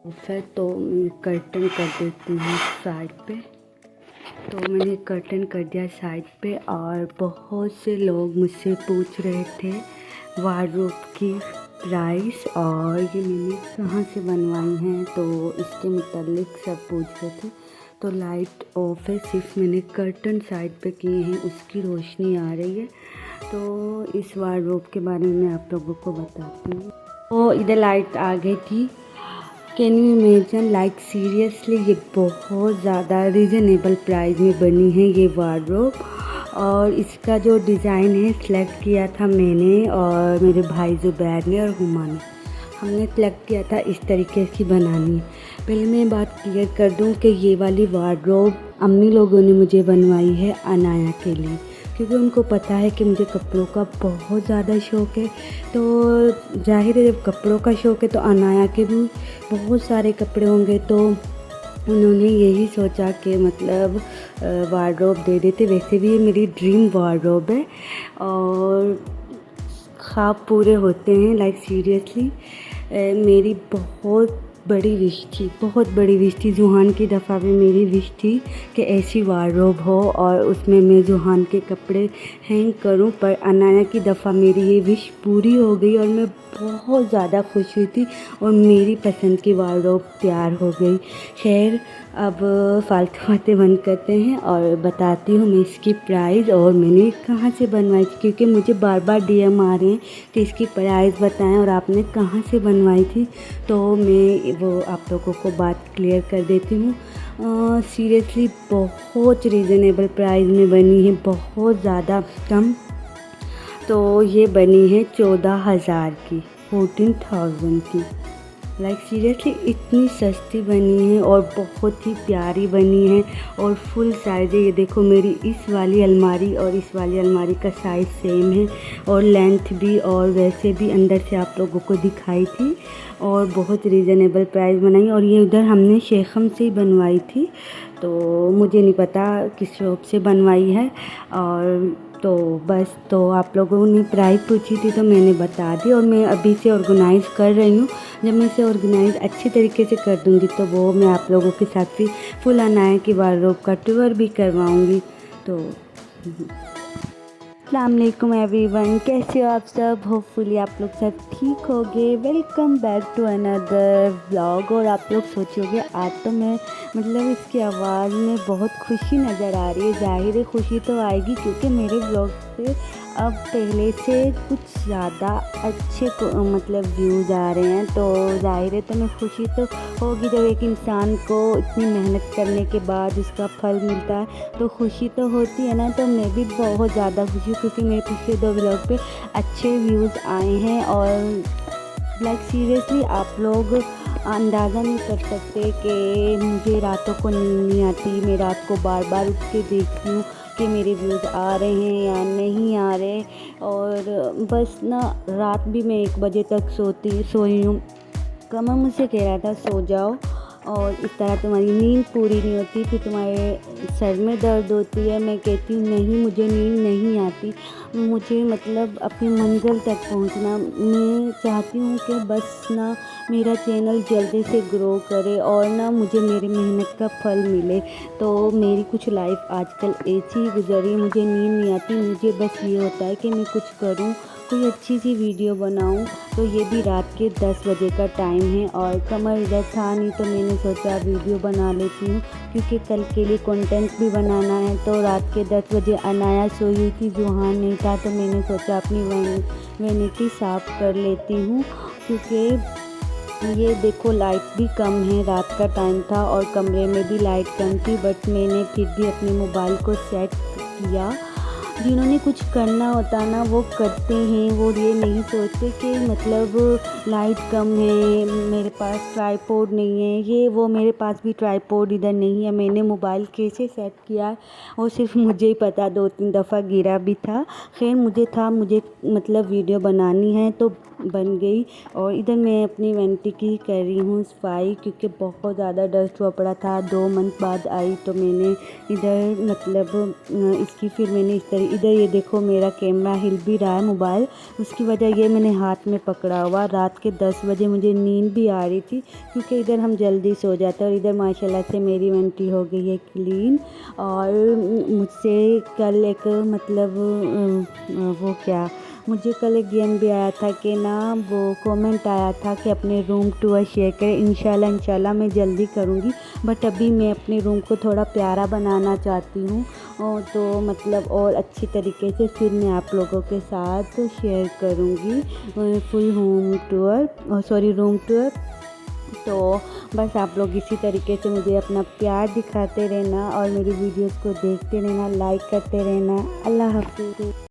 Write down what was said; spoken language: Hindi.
फिर तो मैं कर्टन कर देती हूँ साइड पे। तो मैंने कर्टन कर दिया साइड पे। और बहुत से लोग मुझसे पूछ रहे थे वार्डरोब की प्राइस और ये मैंने कहाँ से बनवाई हैं, तो इसके मुतालिक सब पूछ रहे थे। तो लाइट ऑफ है, सिर्फ मैंने कर्टन साइड पे किए हैं, उसकी रोशनी आ रही है। तो इस वार्डरोब के बारे में मैं आप लोगों को बताती हूँ। तो इधर लाइट आ गई थी। Can you imagine, like seriously ये बहुत ज़्यादा रीज़नेबल प्राइस में बनी है ये वार्डरोब। और इसका जो डिज़ाइन है सेलेक्ट किया था मैंने और मेरे भाई ज़ुबैर ने और हुमा ने। हमने सेलेक्ट किया था इस तरीके की बनानी है। पहले मैं बात क्लियर कर दूं कि ये वाली वार्डरोब अम्मी लोगों ने मुझे बनवाई है अनाया के लिए, क्योंकि उनको पता है कि मुझे कपड़ों का बहुत ज़्यादा शौक़ है। तो जाहिर है जब कपड़ों का शौक़ है तो अनाया के भी बहुत सारे कपड़े होंगे, तो उन्होंने यही सोचा कि मतलब वार्डरोब दे देते। वैसे भी ये मेरी ड्रीम वार्डरोब है और ख्वाब पूरे होते हैं, लाइक सीरियसली। मेरी बहुत बड़ी विश थी, बहुत बड़ी विश थी। जुहान की दफ़ा में मेरी विश थी कि ऐसी वार्डरोब हो और उसमें मैं जुहान के कपड़े हैंग करूं, पर अनाया की दफ़ा मेरी ये विश पूरी हो गई और मैं बहुत ज़्यादा खुश हुई थी और मेरी पसंद की वार्डरोब तैयार हो गई। खैर, अब फालतू बातें बंद करते हैं और बताती हूँ मैं इसकी प्राइस और मैंने कहाँ से बनवाई थी, क्योंकि मुझे बार बार डीएम आ रहे हैं कि इसकी प्राइस बताएं और आपने कहाँ से बनवाई थी। तो मैं वो आप लोगों को बात क्लियर कर देती हूँ। सीरियसली बहुत रीज़नेबल प्राइस में बनी है, बहुत ज़्यादा कम। तो ये बनी है 14,000 की, 14,000 की। लाइक सीरियसली इतनी सस्ती बनी है और बहुत ही प्यारी बनी है और फुल साइज़ है। ये देखो, मेरी इस वाली अलमारी और इस वाली अलमारी का साइज़ सेम है और लेंथ भी, और वैसे भी अंदर से आप लोगों को दिखाई थी। और बहुत रीज़नेबल प्राइस बनाई। और ये उधर हमने शेखम से ही बनवाई थी, तो मुझे नहीं पता किस शॉप से बनवाई है। और तो बस, तो आप लोगों ने प्राइस पूछी थी तो मैंने बता दी और मैं अभी से ऑर्गेनाइज़ कर रही हूँ। जब मैं इसे ऑर्गेनाइज़ अच्छी तरीके से कर दूँगी तो वो मैं आप लोगों के साथ भी फुल अनाया की वार्डरोब का टूर भी करवाऊँगी। तो अस्सलाम वालेकुम एवरीवन, कैसे हो आप सब? होपफुली आप लोग सब ठीक होगे। Welcome back to another vlog. और आप लोग सोचोगे आज तो मैं मतलब इसकी आवाज़ में बहुत खुशी नज़र आ रही है। ज़ाहिर है खुशी तो आएगी, क्योंकि मेरे व्लॉग पे अब पहले से कुछ ज़्यादा अच्छे मतलब व्यूज़ आ रहे हैं, तो ज़ाहिर है तो मैं खुशी तो होगी। जब एक इंसान को इतनी मेहनत करने के बाद उसका फल मिलता है तो खुशी तो होती है ना। तो मैं भी बहुत ज़्यादा खुशी हूँ, क्योंकि मेरे पिछले 2 व्लॉग पे अच्छे व्यूज़ आए हैं। और लाइक सीरियसली आप लोग अंदाज़ा नहीं कर सकते कि मुझे रातों को नींद नहीं आती। मैं रात को बार बार उठ के देखती हूँ कि मेरे व्यूज़ आ रहे हैं या नहीं आ रहे। और बस ना, रात भी मैं 1 बजे तक सोई हूँ। कमर मुझसे कह रहा था सो जाओ, और इस तरह तुम्हारी नींद पूरी नहीं होती, फिर तुम्हारे सर में दर्द होती है। मैं कहती हूँ नहीं, मुझे नींद नहीं आती, मुझे मतलब अपनी मंजिल तक पहुँचना। मैं चाहती हूँ कि बस ना मेरा चैनल जल्दी से ग्रो करे और ना मुझे मेरी मेहनत का फल मिले। तो मेरी कुछ लाइफ आजकल ऐसी ही गुजरी, मुझे नींद नहीं आती। मुझे बस ये होता है कि मैं कुछ करूँ, कोई अच्छी सी वीडियो बनाऊं। तो ये भी रात के 10 बजे का टाइम है और कमर इधर था नहीं, तो मैंने सोचा वीडियो बना लेती हूँ, क्योंकि कल के लिए कंटेंट भी बनाना है। तो रात के 10 बजे अनाया सोई हुई थी, जुहान नहीं था, तो मैंने सोचा अपनी वैनिटी साफ़ कर लेती हूँ। क्योंकि ये देखो लाइट भी कम है, रात का टाइम था और कमरे में भी लाइट कम थी, बट मैंने फिर भी अपने मोबाइल को सेट किया। जिन्होंने कुछ करना होता ना वो करते हैं, वो ये नहीं सोचते कि मतलब लाइट कम है, मेरे पास ट्राइपॉड नहीं है, ये वो। मेरे पास भी ट्राइपॉड इधर नहीं है। मैंने मोबाइल कैसे सेट किया वो सिर्फ मुझे ही पता, 2-3 दफ़ा गिरा भी था। खैर, मुझे मतलब वीडियो बनानी है तो बन गई। और इधर मैं अपनी वैनिटी की कर रही हूँ सफाई, क्योंकि बहुत ज़्यादा डस्ट हुआ पड़ा था। 2 मंथ बाद आई तो मैंने इधर मतलब इसकी फिर मैंने इस तरीके इधर ये देखो मेरा कैमरा हिल भी रहा है मोबाइल, उसकी वजह ये मैंने हाथ में पकड़ा हुआ। रात के 10 बजे मुझे नींद भी आ रही थी क्योंकि इधर हम जल्दी सो जाते हैं और इधर माशाल्लाह से मेरी वंटी हो गई है क्लीन। और मुझसे कल एक मतलब वो क्या मुझे कल एक गेम भी आया था कि ना वो कमेंट आया था कि अपने रूम टूर शेयर करें। इंशाल्लाह मैं जल्दी करूँगी, बट अभी मैं अपने रूम को थोड़ा प्यारा बनाना चाहती हूँ और तो मतलब और अच्छी तरीके से फिर मैं आप लोगों के साथ शेयर करूँगी फुल रूम टूर। तो बस आप लोग इसी तरीके से मुझे अपना प्यार दिखाते रहना और मेरी वीडियोस को देखते रहना, लाइक करते रहना। अल्लाह हाफ़िज़।